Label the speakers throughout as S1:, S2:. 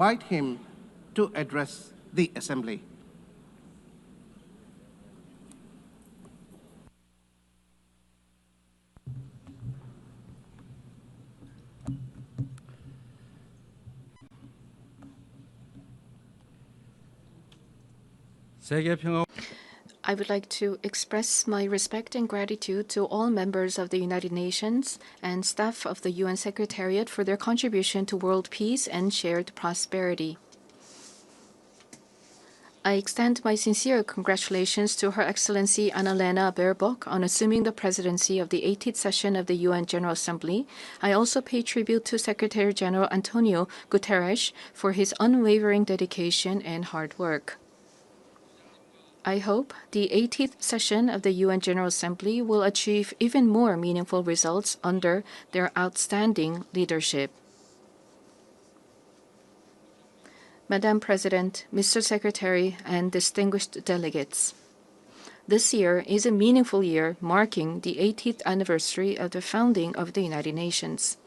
S1: invite him to address the Assembly.
S2: I would like to express my respect and gratitude to all members of the United Nations and staff of the UN Secretariat for their contribution to world peace and shared prosperity. I extend my sincere congratulations to Her Excellency Annalena Baerbock on assuming the presidency of the 18th session of the UN General Assembly. I also pay tribute to Secretary General Antonio Guterres for his unwavering dedication and hard work. I hope the 18th session of the UN General Assembly will achieve even more meaningful results under their outstanding leadership. Madam President, Mr. Secretary, and distinguished delegates, this year is a meaningful year marking the 80th anniversary of the founding of the United Nations.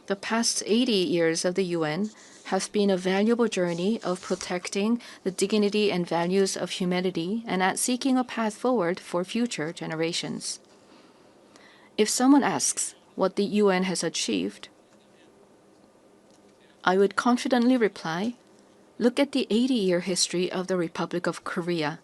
S2: The past 80 years of the UN have been a valuable journey of protecting the dignity and values of humanity and at seeking a path forward for future generations. If someone asks what the UN has achieved, I would confidently reply, look at the 80-year history of the Republic of Korea.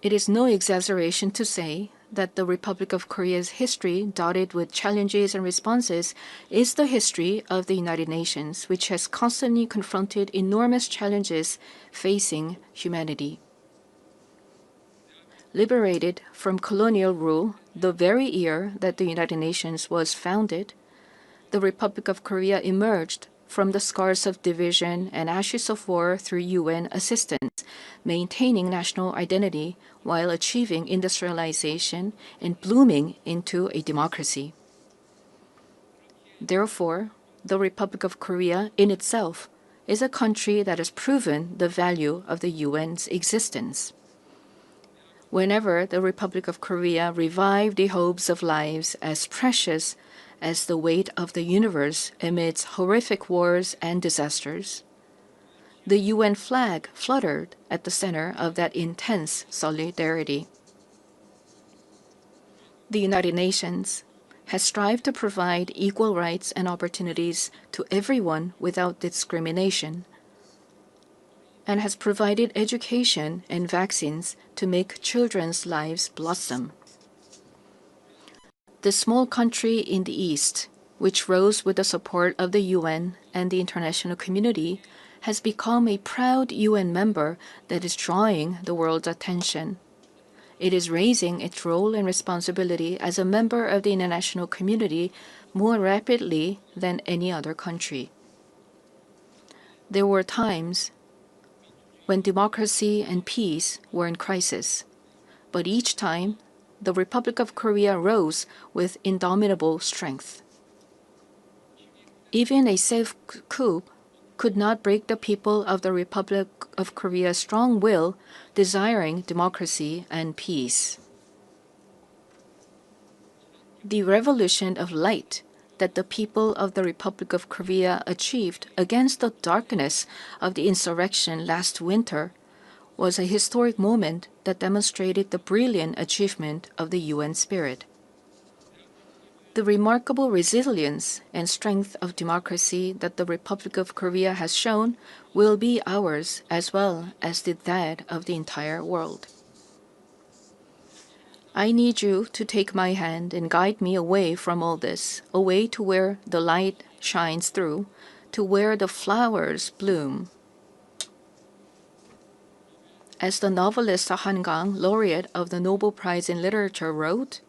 S2: It is no exaggeration to say that the Republic of Korea's history, dotted with challenges and responses, is the history of the United Nations, which has constantly confronted enormous challenges facing humanity. Liberated from colonial rule the very year that the United Nations was founded, the Republic of Korea emerged from the scars of division and ashes of war through UN assistance, maintaining national identity while achieving industrialization and blooming into a democracy. Therefore, the Republic of Korea in itself is a country that has proven the value of the UN's existence. Whenever the Republic of Korea revived the hopes of lives as precious as the weight of the universe amidst horrific wars and disasters, the UN flag fluttered at the center of that intense solidarity. The United Nations has strived to provide equal rights and opportunities to everyone without discrimination, and has provided education and vaccines to make children's lives blossom. The small country in the East, which rose with the support of the UN and the international community, has become a proud UN member that is drawing the world's attention. It is raising its role and responsibility as a member of the international community more rapidly than any other country. There were times when democracy and peace were in crisis, but each time the Republic of Korea rose with indomitable strength. Even a safe coup could not break the people of the Republic of Korea's strong will, desiring democracy and peace. The revolution of light that the people of the Republic of Korea achieved against the darkness of the insurrection last winter was a historic moment that demonstrated the brilliant achievement of the UN spirit. The remarkable resilience and strength of democracy that the Republic of Korea has shown will be ours as well as that of the entire world. I need you to take my hand and guide me away from all this, away to where the light shines through, to where the flowers bloom. As the novelist Han Gang, laureate of the Nobel Prize in Literature, wrote,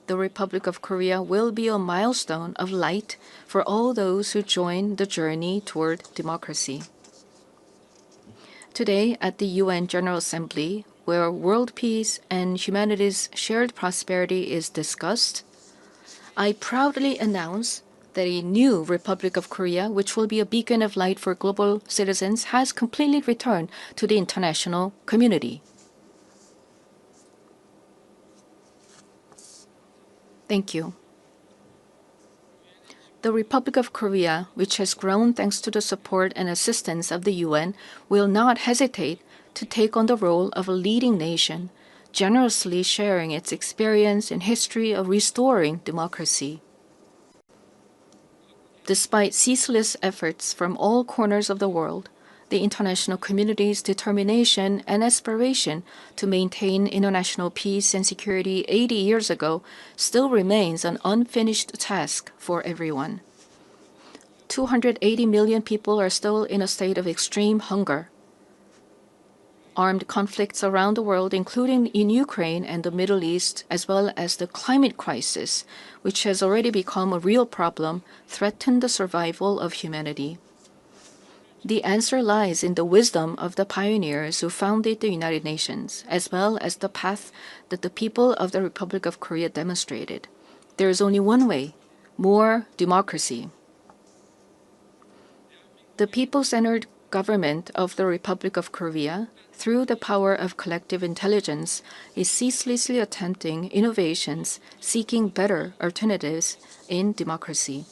S2: the Republic of Korea will be a milestone of light for all those who join the journey toward democracy. Today at the UN General Assembly, where world peace and humanity's shared prosperity is discussed, I proudly announce that a new Republic of Korea, which will be a beacon of light for global citizens, has completely returned to the international community. Thank you. The Republic of Korea, which has grown thanks to the support and assistance of the UN, will not hesitate to take on the role of a leading nation, generously sharing its experience and history of restoring democracy. Despite ceaseless efforts from all corners of the world, the international community's determination and aspiration to maintain international peace and security 80 years ago still remains an unfinished task for everyone. 280 million people are still in a state of extreme hunger. Armed conflicts around the world, including in Ukraine and the Middle East, as well as the climate crisis, which has already become a real problem, threaten the survival of humanity. The answer lies in the wisdom of the pioneers who founded the United Nations, as well as the path that the people of the Republic of Korea demonstrated. There is only one way: more democracy. The people-centered government of the Republic of Korea, through the power of collective intelligence, is ceaselessly attempting innovations, seeking better alternatives in democracy.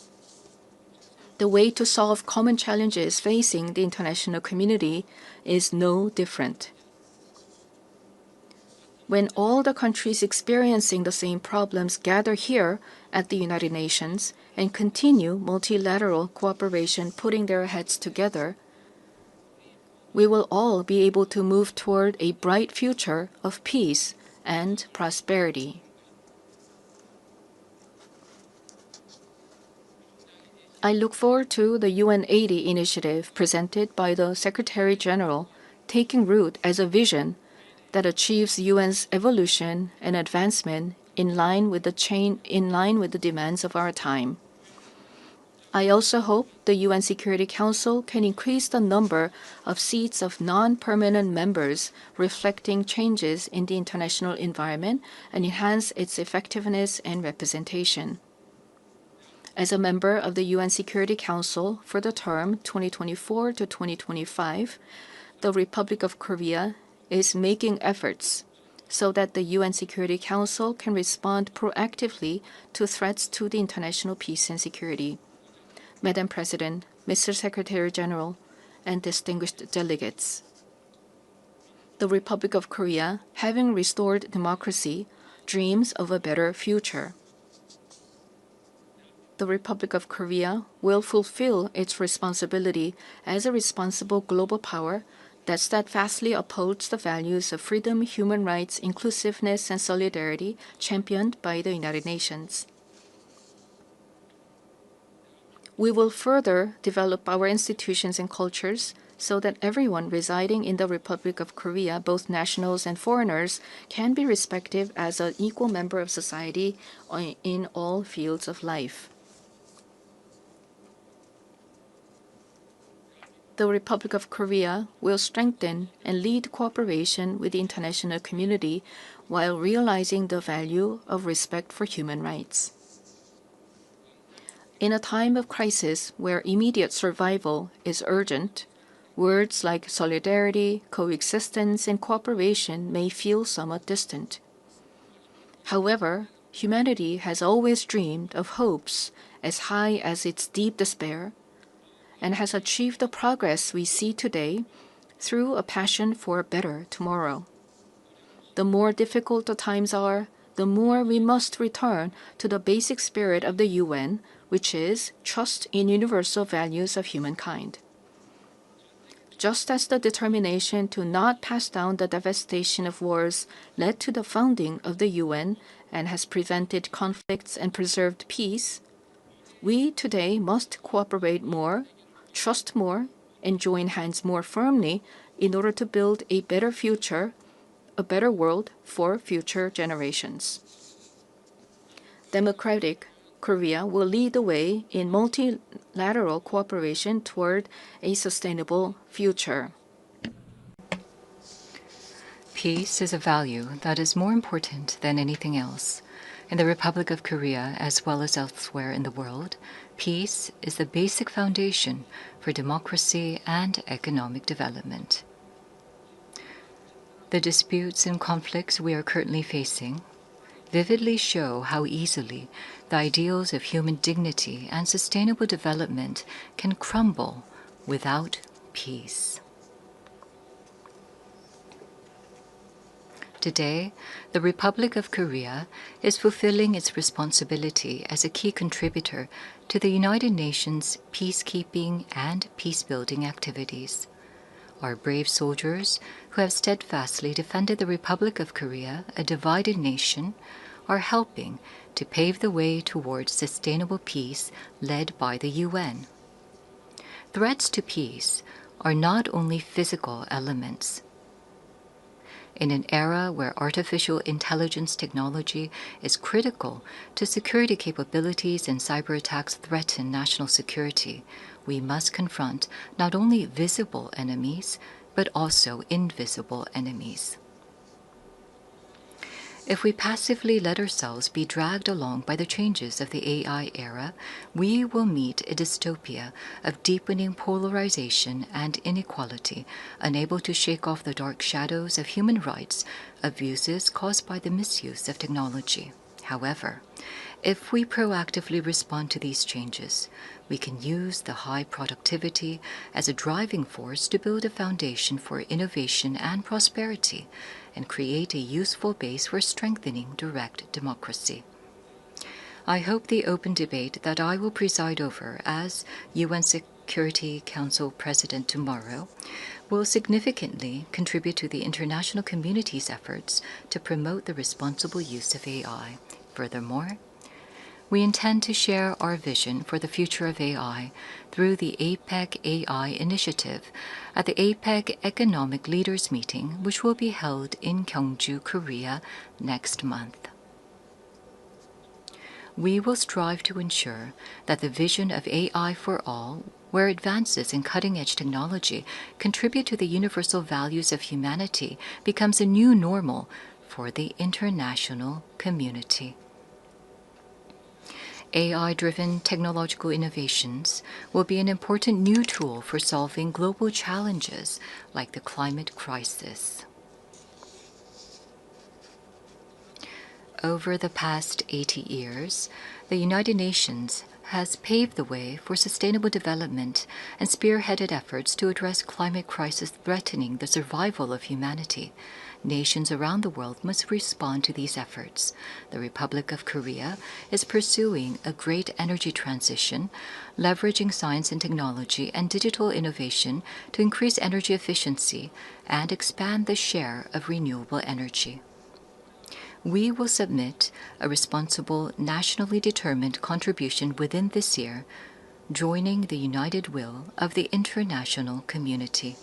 S2: The way to solve common challenges facing the international community is no different. When all the countries experiencing the same problems gather here at the United Nations and continue multilateral cooperation, putting their heads together, we will all be able to move toward a bright future of peace and prosperity. I look forward to the UN 80 initiative presented by the Secretary General taking root as a vision that achieves UN's evolution and advancement in line with the demands of our time. I also hope the UN Security Council can increase the number of seats of non-permanent members reflecting changes in the international environment and enhance its effectiveness and representation. As a member of the UN Security Council for the term 2024 to 2025, the Republic of Korea is making efforts so that the UN Security Council can respond proactively to threats to the international peace and security. Madam President, Mr. Secretary General, and distinguished delegates, the Republic of Korea, having restored democracy, dreams of a better future. The Republic of Korea will fulfill its responsibility as a responsible global power that steadfastly upholds the values of freedom, human rights, inclusiveness, and solidarity championed by the United Nations. We will further develop our institutions and cultures so that everyone residing in the Republic of Korea, both nationals and foreigners, can be respected as an equal member of society in all fields of life. The Republic of Korea will strengthen and lead cooperation with the international community while realizing the value of respect for human rights. In a time of crisis where immediate survival is urgent, words like solidarity, coexistence, and cooperation may feel somewhat distant. However, humanity has always dreamed of hopes as high as its deep despair, and has achieved the progress we see today through a passion for a better tomorrow. The more difficult the times are, the more we must return to the basic spirit of the UN, which is trust in universal values of humankind. Just as the determination to not pass down the devastation of wars led to the founding of the UN and has prevented conflicts and preserved peace, we today must cooperate more, trust more, and join hands more firmly in order to build a better future, a better world for future generations. Democratic Korea will lead the way in multilateral cooperation toward a sustainable future.
S3: Peace is a value that is more important than anything else. In the Republic of Korea, as well as elsewhere in the world, peace is the basic foundation for democracy and economic development. The disputes and conflicts we are currently facing vividly show how easily the ideals of human dignity and sustainable development can crumble without peace. Today, the Republic of Korea is fulfilling its responsibility as a key contributor to the United Nations peacekeeping and peacebuilding activities. Our brave soldiers, who have steadfastly defended the Republic of Korea, a divided nation, are helping to pave the way towards sustainable peace led by the UN. Threats to peace are not only physical elements. In an era where artificial intelligence technology is critical to security capabilities and cyber attacks threaten national security, we must confront not only visible enemies, but also invisible enemies. If we passively let ourselves be dragged along by the changes of the AI era, we will meet a dystopia of deepening polarization and inequality, unable to shake off the dark shadows of human rights abuses caused by the misuse of technology. However, if we proactively respond to these changes, we can use the high productivity as a driving force to build a foundation for innovation and prosperity, and create a useful base for strengthening direct democracy. I hope the open debate that I will preside over as UN Security Council President tomorrow will significantly contribute to the international community's efforts to promote the responsible use of AI. Furthermore, we intend to share our vision for the future of AI through the APEC AI initiative at the APEC Economic Leaders Meeting, which will be held in Gyeongju, Korea next month. We will strive to ensure that the vision of AI for all, where advances in cutting-edge technology contribute to the universal values of humanity, becomes a new normal for the international community. AI-driven technological innovations will be an important new tool for solving global challenges like the climate crisis. Over the past 80 years, the United Nations has paved the way for sustainable development and spearheaded efforts to address climate crisis threatening the survival of humanity. Nations around the world must respond to these efforts. The Republic of Korea is pursuing a great energy transition, leveraging science and technology and digital innovation to increase energy efficiency and expand the share of renewable energy. We will submit a responsible, nationally determined contribution within this year, joining the united will of the international community.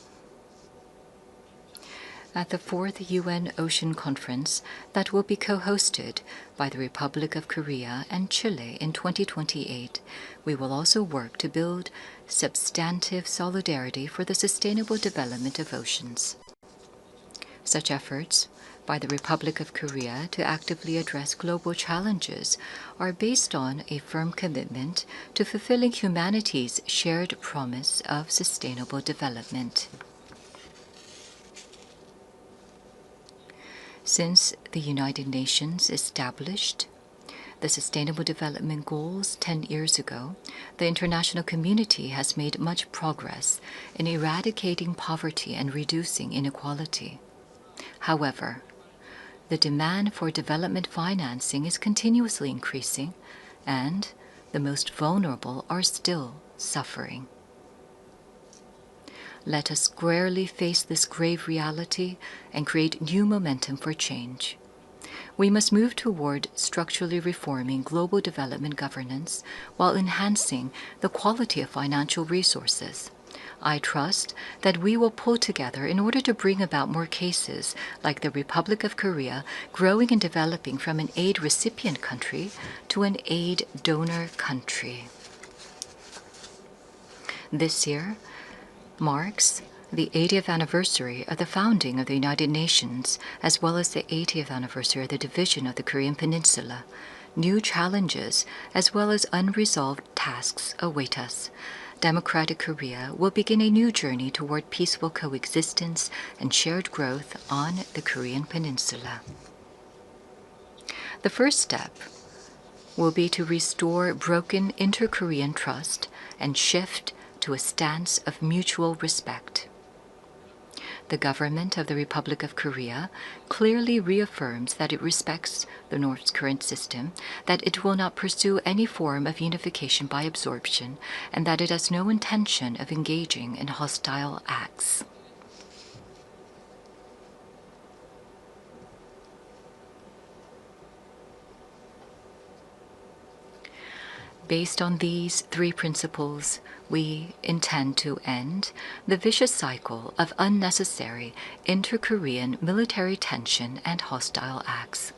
S3: At the 4th UN Ocean Conference that will be co-hosted by the Republic of Korea and Chile in 2028, we will also work to build substantive solidarity for the sustainable development of oceans. Such efforts by the Republic of Korea to actively address global challenges are based on a firm commitment to fulfilling humanity's shared promise of sustainable development. Since the United Nations established the Sustainable Development Goals 10 years ago, the international community has made much progress in eradicating poverty and reducing inequality. However, the demand for development financing is continuously increasing, and the most vulnerable are still suffering. Let us squarely face this grave reality and create new momentum for change. We must move toward structurally reforming global development governance while enhancing the quality of financial resources. I trust that we will pull together in order to bring about more cases like the Republic of Korea growing and developing from an aid recipient country to an aid donor country. This year marks the 80th anniversary of the founding of the United Nations, as well as the 80th anniversary of the division of the Korean Peninsula. New challenges, as well as unresolved tasks, await us. Democratic Korea will begin a new journey toward peaceful coexistence and shared growth on the Korean Peninsula. The first step will be to restore broken inter-Korean trust and shift to a stance of mutual respect. The government of the Republic of Korea clearly reaffirms that it respects the North's current system, that it will not pursue any form of unification by absorption, and that it has no intention of engaging in hostile acts. Based on these three principles, we intend to end the vicious cycle of unnecessary inter-Korean military tension and hostile acts.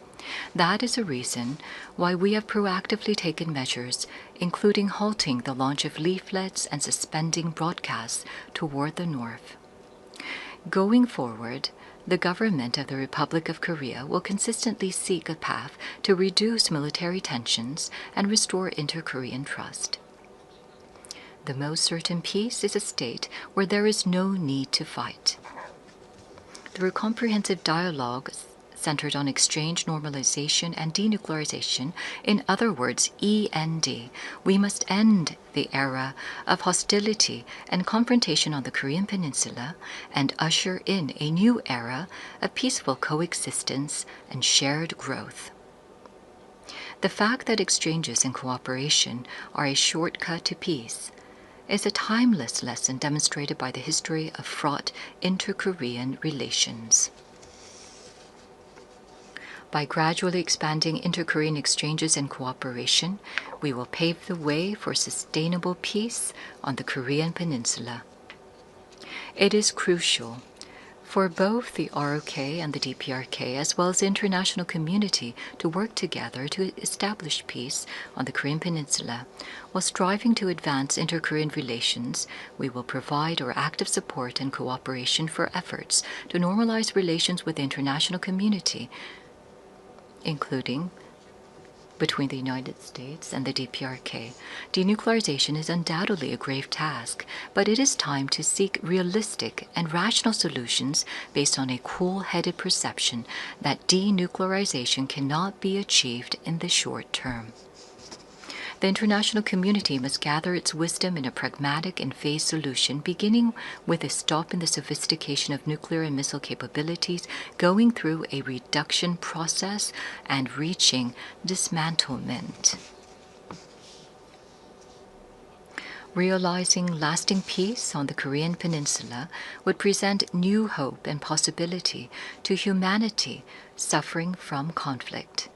S3: That is a reason why we have proactively taken measures, including halting the launch of leaflets and suspending broadcasts toward the North. Going forward, the government of the Republic of Korea will consistently seek a path to reduce military tensions and restore inter-Korean trust. The most certain peace is a state where there is no need to fight. Through comprehensive dialogue centered on exchange, normalization, and denuclearization, in other words, END, we must end the era of hostility and confrontation on the Korean Peninsula and usher in a new era of peaceful coexistence and shared growth. The fact that exchanges and cooperation are a shortcut to peace is a timeless lesson demonstrated by the history of fraught inter-Korean relations. By gradually expanding inter-Korean exchanges and cooperation, we will pave the way for sustainable peace on the Korean Peninsula. It is crucial for both the ROK and the DPRK, as well as the international community, to work together to establish peace on the Korean Peninsula. While striving to advance inter-Korean relations, we will provide our active support and cooperation for efforts to normalize relations with the international community, including between the United States and the DPRK. Denuclearization is undoubtedly a grave task, but it is time to seek realistic and rational solutions based on a cool-headed perception that denuclearization cannot be achieved in the short term. The international community must gather its wisdom in a pragmatic and phased solution, beginning with a stop in the sophistication of nuclear and missile capabilities, going through a reduction process, and reaching dismantlement. Realizing lasting peace on the Korean Peninsula would present new hope and possibility to humanity suffering from conflict.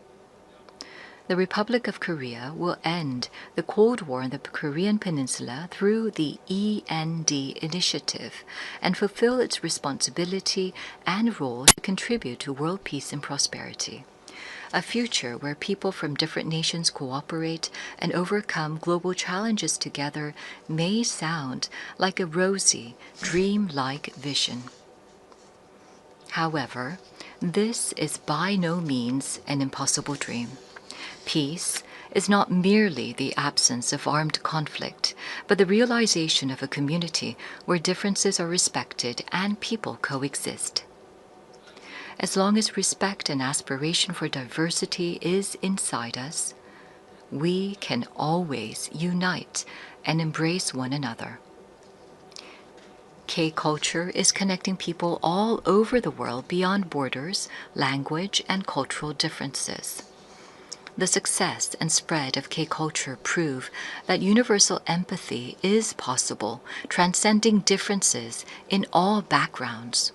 S3: The Republic of Korea will end the Cold War on the Korean Peninsula through the END initiative and fulfill its responsibility and role to contribute to world peace and prosperity. A future where people from different nations cooperate and overcome global challenges together may sound like a rosy, dream-like vision. However, this is by no means an impossible dream. Peace is not merely the absence of armed conflict, but the realization of a community where differences are respected and people coexist. As long as respect and aspiration for diversity is inside us, we can always unite and embrace one another. K-culture is connecting people all over the world beyond borders, language, and cultural differences. The success and spread of K-culture prove that universal empathy is possible, transcending differences in all backgrounds.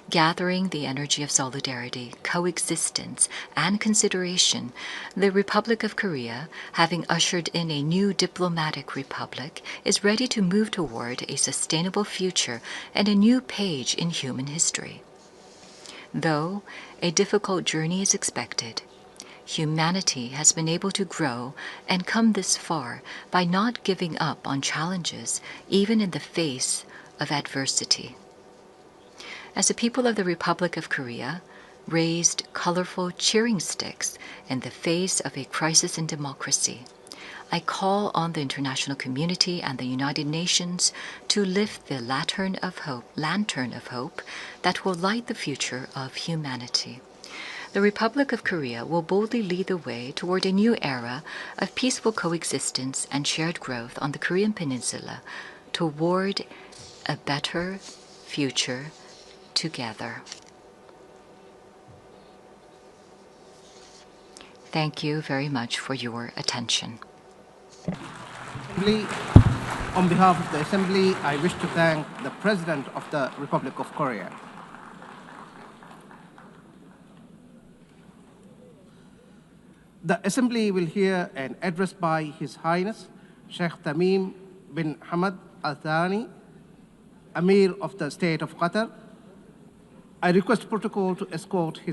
S3: Gathering the energy of solidarity, coexistence, and consideration, the Republic of Korea, having ushered in a new diplomatic republic, is ready to move toward a sustainable future and a new page in human history. Though a difficult journey is expected, humanity has been able to grow and come this far by not giving up on challenges, even in the face of adversity. As the people of the Republic of Korea raised colorful cheering sticks in the face of a crisis in democracy, I call on the international community and the United Nations to lift the lantern of hope that will light the future of humanity. the Republic of Korea will boldly lead the way toward a new era of peaceful coexistence and shared growth on the Korean Peninsula toward a better future together. Thank you very much for your attention.
S1: On behalf of the Assembly, I wish to thank the President of the Republic of Korea. The Assembly will hear an address by His Highness Sheikh Tamim bin Hamad Al Thani, Amir of the State of Qatar. I request protocol to escort His